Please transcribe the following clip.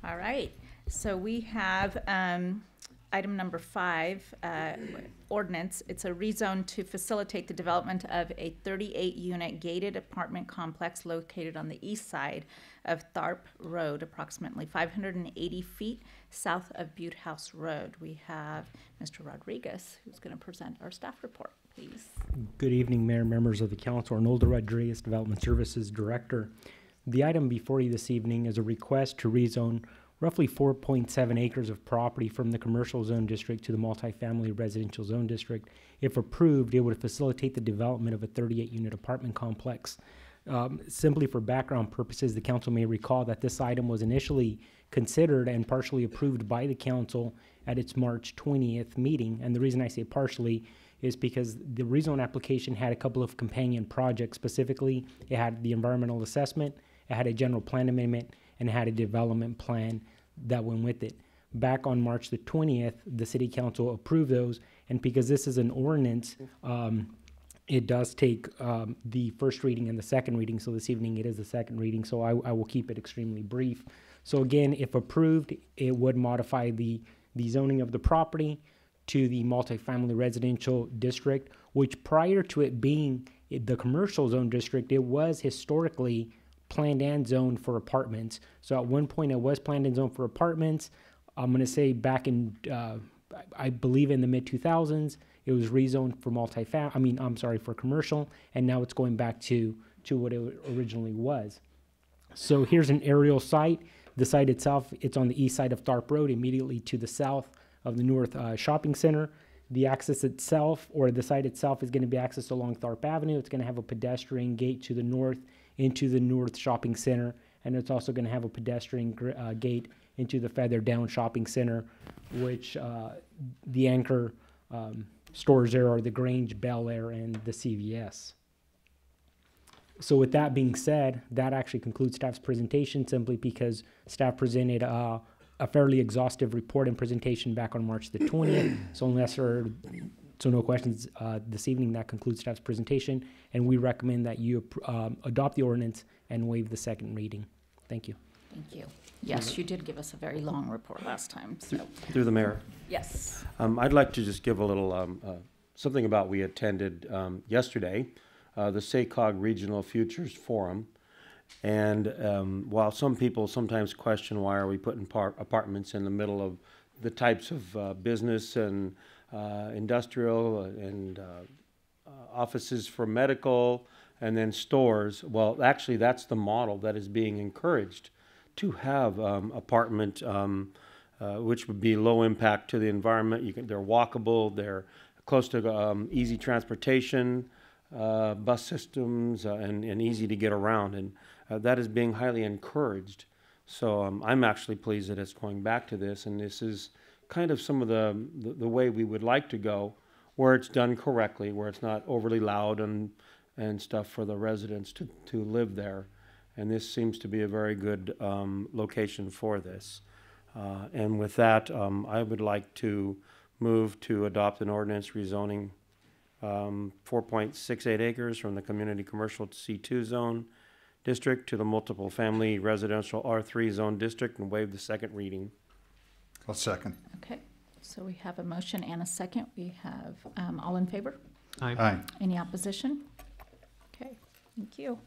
All right, so we have item number 5, ordinance. It's a rezone to facilitate the development of a 38-unit gated apartment complex located on the east side of Tharp Road, approximately 580 feet south of Butte House Road. We have Mr. Rodriguez, who's going to present our staff report, please. Good evening, Mayor, members of the council. Arnoldo Rodriguez, Development Services Director. The item before you this evening is a request to rezone roughly 4.7 acres of property from the commercial zone district to the multifamily residential zone district. If approved, it would facilitate the development of a 38-unit apartment complex. Simply for background purposes, the council may recall that this item was initially considered and partially approved by the council at its March 20th meeting. And the reason I say partially is because the rezone application had a couple of companion projects. Specifically, it had the environmental assessment, it had a general plan amendment, and it had a development plan that went with it. Back on March the 20th, the city council approved those, and because this is an ordinance, it does take the first reading and the second reading, so this evening it is the second reading, so I will keep it extremely brief. So again, if approved, it would modify the zoning of the property to the multifamily residential district, which prior to it being the commercial zone district, it was historically planned and zoned for apartments. So at one point it was planned and zoned for apartments. I'm going to say back in, I believe in the mid-2000s, it was rezoned for for commercial, and now it's going back to what it originally was. So here's an aerial site. The site itself, it's on the east side of Tharp Road, immediately to the south of the North Shopping Center. The access itself, or the site itself, is going to be accessed along Tharp Avenue. It's going to have a pedestrian gate to the north into the North Shopping Center, and it's also going to have a pedestrian gate into the Feather Down Shopping Center, which the anchor stores there are the Grange, Bel Air, and the CVS. So with that being said, that actually concludes staff's presentation, simply because staff presented a fairly exhaustive report and presentation back on March the 20th. So no questions this evening. That concludes staff's presentation, and we recommend that you adopt the ordinance and waive the second reading. Thank you. Thank you. Yes, you did give us a very long report last time. So. Through the mayor. Yes. I'd like to just give a little something about we attended yesterday, the SACOG Regional Futures Forum. And while some people sometimes question why are we putting apartments in the middle of the types of business and industrial and offices for medical and then stores, well, actually that's the model that is being encouraged, to have apartment which would be low impact to the environment. They're walkable, they're close to easy transportation, bus systems, and easy to get around, and that is being highly encouraged. So I'm actually pleased that it's going back to this, and this is kind of some of the way we would like to go, where it's done correctly, where it's not overly loud and stuff for the residents to live there. And this seems to be a very good location for this. And with that, I would like to move to adopt an ordinance rezoning 4.68 acres from the community commercial C2 zone district to the multiple family residential R3 zone district, and waive the second reading. I'll second. Okay, so we have a motion and a second. We have all in favor? Aye. Any opposition? Okay, thank you.